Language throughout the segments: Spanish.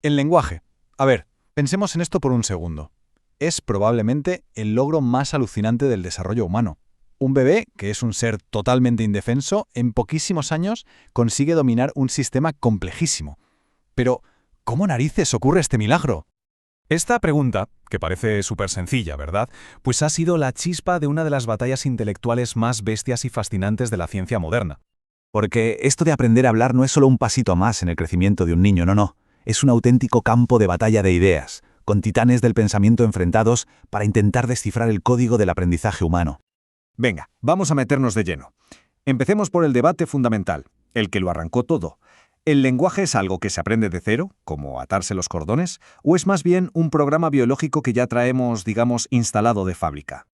El lenguaje. A ver, pensemos en esto por un segundo. Es probablemente el logro más alucinante del desarrollo humano. Un bebé, que es un ser totalmente indefenso, en poquísimos años consigue dominar un sistema complejísimo. Pero, ¿cómo narices ocurre este milagro? Esta pregunta, que parece súper sencilla, ¿verdad? Pues ha sido la chispa de una de las batallas intelectuales más bestias y fascinantes de la ciencia moderna. Porque esto de aprender a hablar no es solo un pasito más en el crecimiento de un niño, no. Es un auténtico campo de batalla de ideas, con titanes del pensamiento enfrentados para intentar descifrar el código del aprendizaje humano. Venga, vamos a meternos de lleno. Empecemos por el debate fundamental, el que lo arrancó todo. ¿El lenguaje es algo que se aprende de cero, como atarse los cordones, o es más bien un programa biológico que ya traemos, digamos, instalado de fábrica?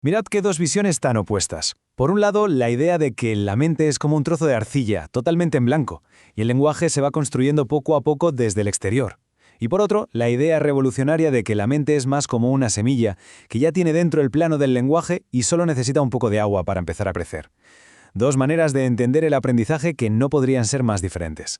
Mirad qué dos visiones tan opuestas. Por un lado, la idea de que la mente es como un trozo de arcilla, totalmente en blanco, y el lenguaje se va construyendo poco a poco desde el exterior. Y por otro, la idea revolucionaria de que la mente es más como una semilla, que ya tiene dentro el plano del lenguaje y solo necesita un poco de agua para empezar a crecer. Dos maneras de entender el aprendizaje que no podrían ser más diferentes.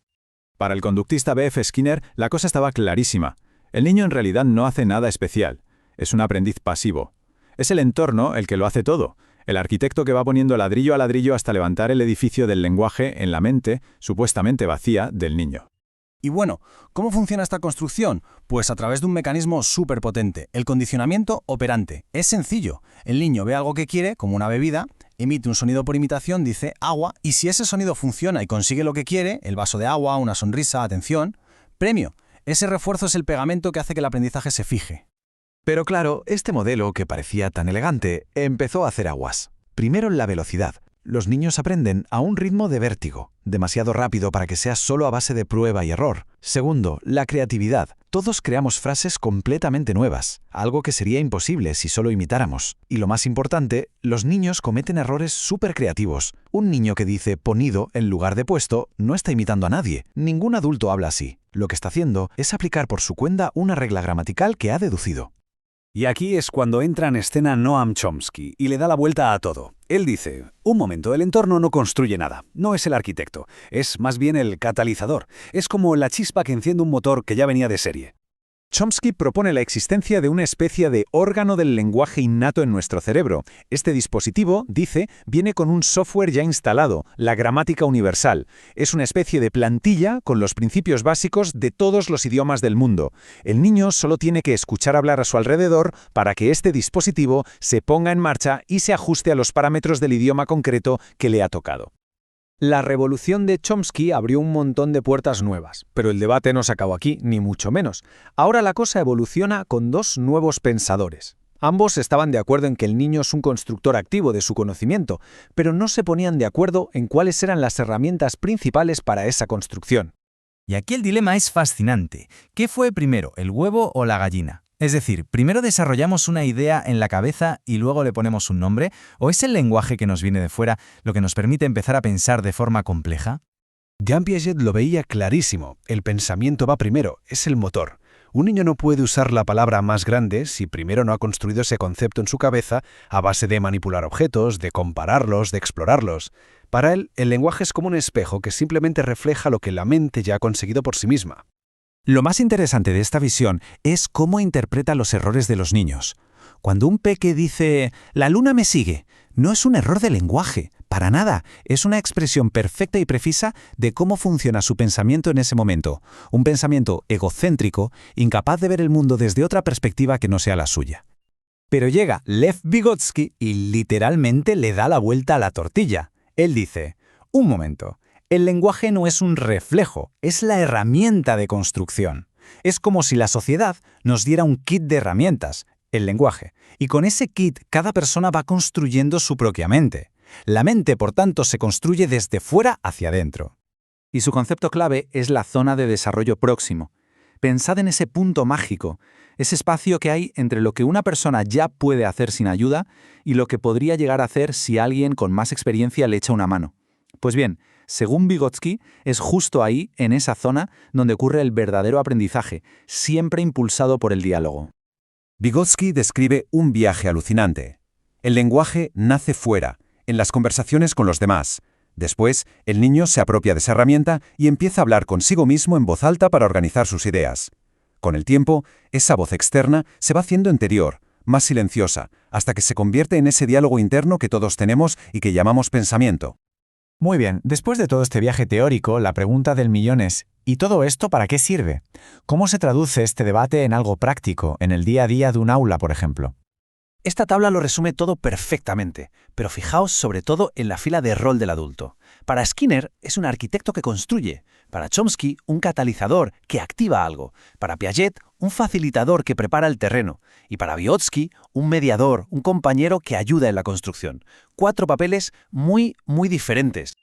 Para el conductista B.F. Skinner, la cosa estaba clarísima. El niño en realidad no hace nada especial. Es un aprendiz pasivo. Es el entorno el que lo hace todo. El arquitecto que va poniendo ladrillo a ladrillo hasta levantar el edificio del lenguaje en la mente, supuestamente vacía, del niño. Y bueno, ¿cómo funciona esta construcción? Pues a través de un mecanismo súper potente, el condicionamiento operante. Es sencillo. El niño ve algo que quiere, como una bebida, emite un sonido por imitación, dice agua, y si ese sonido funciona y consigue lo que quiere, el vaso de agua, una sonrisa, atención, premio. Ese refuerzo es el pegamento que hace que el aprendizaje se fije. Pero claro, este modelo, que parecía tan elegante, empezó a hacer aguas. Primero, la velocidad. Los niños aprenden a un ritmo de vértigo, demasiado rápido para que sea solo a base de prueba y error. Segundo, la creatividad. Todos creamos frases completamente nuevas, algo que sería imposible si solo imitáramos. Y lo más importante, los niños cometen errores súper creativos. Un niño que dice ponido en lugar de puesto no está imitando a nadie. Ningún adulto habla así. Lo que está haciendo es aplicar por su cuenta una regla gramatical que ha deducido. Y aquí es cuando entra en escena Noam Chomsky y le da la vuelta a todo. Él dice, un momento, el entorno no construye nada, no es el arquitecto, es más bien el catalizador, es como la chispa que enciende un motor que ya venía de serie. Chomsky propone la existencia de una especie de órgano del lenguaje innato en nuestro cerebro. Este dispositivo, dice, viene con un software ya instalado, la gramática universal. Es una especie de plantilla con los principios básicos de todos los idiomas del mundo. El niño solo tiene que escuchar hablar a su alrededor para que este dispositivo se ponga en marcha y se ajuste a los parámetros del idioma concreto que le ha tocado. La revolución de Chomsky abrió un montón de puertas nuevas, pero el debate no se acabó aquí, ni mucho menos. Ahora la cosa evoluciona con dos nuevos pensadores. Ambos estaban de acuerdo en que el niño es un constructor activo de su conocimiento, pero no se ponían de acuerdo en cuáles eran las herramientas principales para esa construcción. Y aquí el dilema es fascinante. ¿Qué fue primero, el huevo o la gallina? Es decir, ¿primero desarrollamos una idea en la cabeza y luego le ponemos un nombre? ¿O es el lenguaje que nos viene de fuera lo que nos permite empezar a pensar de forma compleja? Jean Piaget lo veía clarísimo. El pensamiento va primero, es el motor. Un niño no puede usar la palabra más grande si primero no ha construido ese concepto en su cabeza a base de manipular objetos, de compararlos, de explorarlos. Para él, el lenguaje es como un espejo que simplemente refleja lo que la mente ya ha conseguido por sí misma. Lo más interesante de esta visión es cómo interpreta los errores de los niños. Cuando un peque dice «la luna me sigue», no es un error de lenguaje, para nada. Es una expresión perfecta y precisa de cómo funciona su pensamiento en ese momento. Un pensamiento egocéntrico, incapaz de ver el mundo desde otra perspectiva que no sea la suya. Pero llega Lev Vygotsky y literalmente le da la vuelta a la tortilla. Él dice «un momento». El lenguaje no es un reflejo, es la herramienta de construcción. Es como si la sociedad nos diera un kit de herramientas, el lenguaje, y con ese kit cada persona va construyendo su propia mente. La mente, por tanto, se construye desde fuera hacia adentro. Y su concepto clave es la zona de desarrollo próximo. Pensad en ese punto mágico, ese espacio que hay entre lo que una persona ya puede hacer sin ayuda y lo que podría llegar a hacer si alguien con más experiencia le echa una mano. Pues bien, según Vygotsky, es justo ahí, en esa zona, donde ocurre el verdadero aprendizaje, siempre impulsado por el diálogo. Vygotsky describe un viaje alucinante. El lenguaje nace fuera, en las conversaciones con los demás. Después, el niño se apropia de esa herramienta y empieza a hablar consigo mismo en voz alta para organizar sus ideas. Con el tiempo, esa voz externa se va haciendo interior, más silenciosa, hasta que se convierte en ese diálogo interno que todos tenemos y que llamamos pensamiento. Muy bien, después de todo este viaje teórico, la pregunta del millón es, ¿y todo esto para qué sirve? ¿Cómo se traduce este debate en algo práctico, en el día a día de un aula, por ejemplo? Esta tabla lo resume todo perfectamente, pero fijaos sobre todo en la fila de rol del adulto. Para Skinner es un arquitecto que construye, para Chomsky un catalizador que activa algo, para Piaget un facilitador que prepara el terreno y para Vygotsky un mediador, un compañero que ayuda en la construcción. 4 papeles muy diferentes.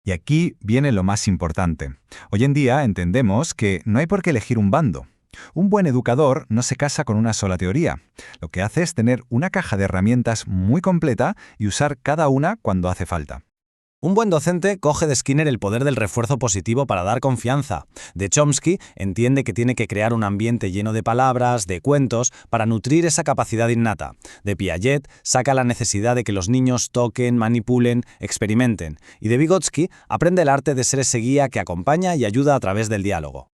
Y aquí viene lo más importante. Hoy en día entendemos que no hay por qué elegir un bando. Un buen educador no se casa con una sola teoría. Lo que hace es tener una caja de herramientas muy completa y usar cada una cuando hace falta. Un buen docente coge de Skinner el poder del refuerzo positivo para dar confianza. De Chomsky entiende que tiene que crear un ambiente lleno de palabras, de cuentos, para nutrir esa capacidad innata. De Piaget saca la necesidad de que los niños toquen, manipulen, experimenten. Y de Vygotsky aprende el arte de ser ese guía que acompaña y ayuda a través del diálogo.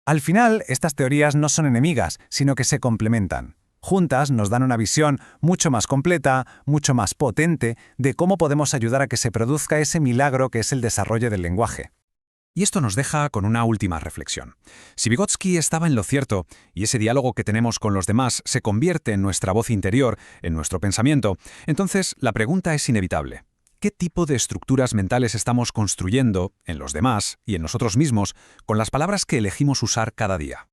Al final, estas teorías no son enemigas, sino que se complementan. Juntas nos dan una visión mucho más completa, mucho más potente, de cómo podemos ayudar a que se produzca ese milagro que es el desarrollo del lenguaje. Y esto nos deja con una última reflexión. Si Vygotsky estaba en lo cierto, y ese diálogo que tenemos con los demás se convierte en nuestra voz interior, en nuestro pensamiento, entonces la pregunta es inevitable. ¿Qué tipo de estructuras mentales estamos construyendo en los demás y en nosotros mismos con las palabras que elegimos usar cada día?